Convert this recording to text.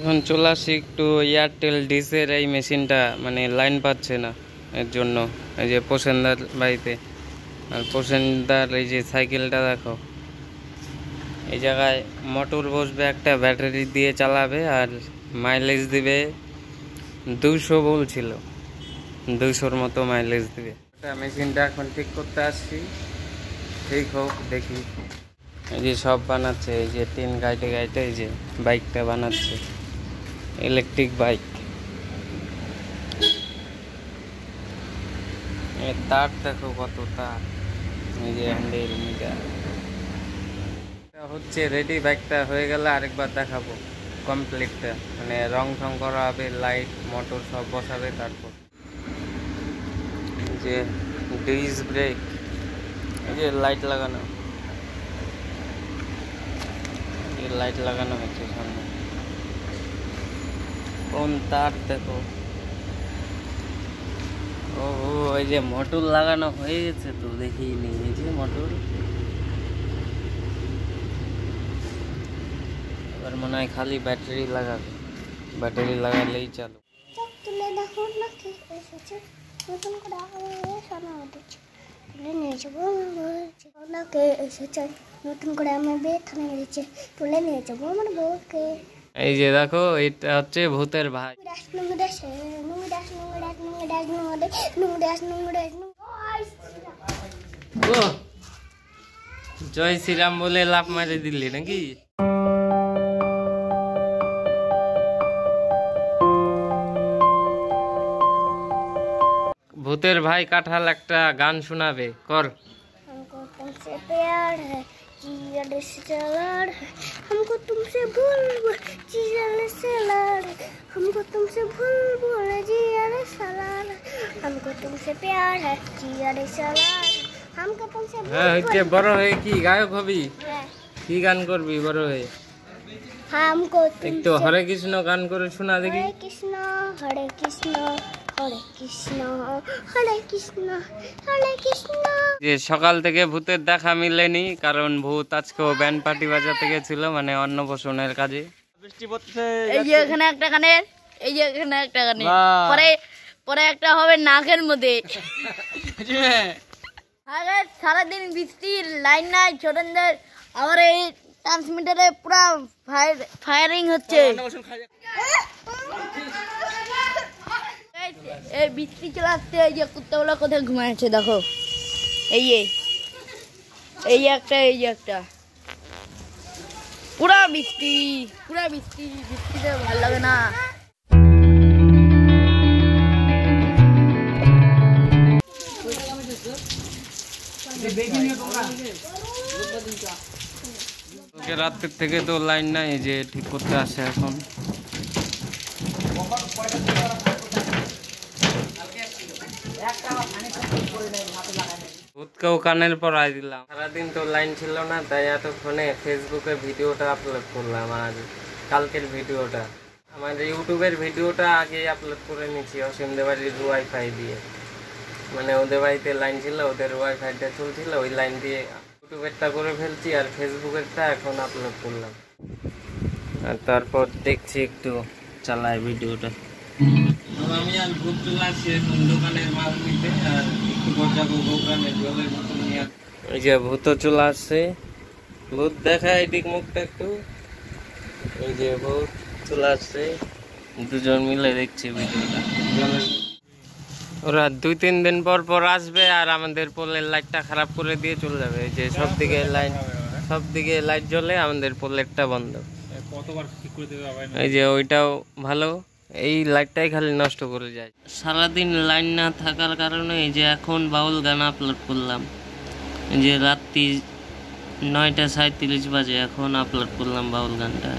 এখন চলে আসি একটু এয়ারটেল ডিসের এই মেশিনটা মানে লাইন পাচ্ছে না, এর জন্য এই যে প্রসেনদার বাড়িতে। আর প্রসেনদার এই যে সাইকেলটা দেখো, এই জায়গায় মোটর বসবে একটা, ব্যাটারি দিয়ে চালাবে আর মাইলেজ দিবে 200 বলছিল, 200-র মতো মাইলেজ দিবে। মেশিনটা এখন ঠিক করতে আসছি, ঠিক হোক দেখি। এই যে সব বানাচ্ছে, এই যে টিন গাইতে গাইতে এই যে বাইকটা বানাচ্ছে, ইলেকট্রিক বাইক। তার দেখো কত তার, এই যে হ্যান্ডেল মিটার হচ্ছে রেডি। বাইকটা হয়ে গেলে আরেকবার দেখাবো কমপ্লিটটা, মানে রং ঠং করা হবে, লাইট মোটর সব বসাবে। তারপর যে ডিস ব্রেক, এই যে লাইট লাগানো, এই লাইট লাগানো হচ্ছে সামনে। কোন তার দেখো, ও ওই যে মোটর লাগানো হয়ে গেছে তো, দেখিনি। এই যে মোটর, এবার মনে হয় খালি ব্যাটারি লাগাবে, ব্যাটারি লাগালেই চালু। তুলে দেখো না কি এসেছে, নতুন করে সোনা উঠেছে, তুলে নিয়ে যাবো ওনাকে এসেছে, নতুন করে আমার বিয়ে থানা গেছে, তুলে নিয়ে যাবো আমার বউকে। এই যে দেখো, এটা হচ্ছে ভূতের ভাই। জয় শ্রীরাম বলে লাফ মারে দিলি নাকি? ভূতের ভাই কাঁঠাল একটা গান শোনাবে, কর। हमको तुमसे प्यार है, जिया से लड़ है, हमको तुमसे भूल जिया से लड़, हमको तुमसे भूल जिया से लड़, हमको तुमसे प्यार है, जिया से लड़, हमको तुमसे হ্যাঁ হইতে বড় হয়ে কি গায়ক হবি? কি গান করবি বড় হয়ে? हमको একটু হরে কৃষ্ণ গান করে শোনা দেখি। हरे कृष्ण हरे कृष्ण हरे कृष्ण हरे कृष्ण हरे कृष्ण। যে সকাল থেকে ভূতের দেখা মিলেনি, কারণ ভূত আজকেও ব্যান্ড পার্টি বাজাতে গেছিল, মানে অন্নপ্রাশনের কাজে। বৃষ্টি পড়ছে, এই যে এখানে একটা গানের, এই যে এখানে একটা গানের, পরে পরে একটা হবে নাকের মধ্যে। আগে সারাদিন বৃষ্টি, লাইন নাই ছোটনদের, আমার এই ট্রান্সমিটারে পুরো ফায়ারিং হচ্ছে। এই বৃষ্টি চলে আসছে, এই যে কুত্তাগুলো কোথায় ঘুমাচ্ছে দেখো, এই এই একটা, এই যে একটা, পুরা বৃষ্টি, পুরা বৃষ্টি, বৃষ্টিতে ভালো লাগে না। রাতের থেকে তো লাইন নাই, এই যে ঠিক করতে আসে এখন। ভূতকেও কানের পরাই দিলাম। সারাদিন তো লাইন ছিল না, তাই এতক্ষণে ফেসবুকে ভিডিওটা আপলোড করলাম। আর কালকের ভিডিওটা, আমার ইউটিউবের ভিডিওটা আগে আপলোড করে নিচ্ছি অসীমদের বাড়ির ওয়াইফাই দিয়ে। মানে ওদের বাড়িতে লাইন ছিল, ওদের ওয়াইফাইটা চলছিল, ওই লাইন দিয়ে ইউটিউবেরটা করে ফেলছি, আর ফেসবুকেরটা এখন আপলোড করলাম। আর তারপর দেখছি একটু চালাই ভিডিওটা। আমি আর ভূত চলে আসছি এখন দোকানের মাল নিতে, আর একটু পর যাবো দোকানের জলের বোতল নিয়ে। এই যে ভূত চলে আসছে, ভূত দেখায় এদিক মুখটা একটু। এই যে ভূত চলে আসছে, দুজন মিলে দেখছি ভিডিওটা। ওরা 2-3 দিন পর পর আসবে, আর আমাদের পোলের লাইটটা খারাপ করে দিয়ে চলে যাবে। এই যে সব দিকে লাইট জ্বলে, আমাদের পোলেরটা বন্ধ। এই যে ওইটাও ভালো, এই লাইটটাই খালি নষ্ট করে যায়। সারাদিন লাইন না থাকার কারণে এই যে এখন বাউল গান আপলোড করলাম। এই যে রাত্রি 9টা 37 বাজে, এখন আপলোড করলাম বাউল গানটা।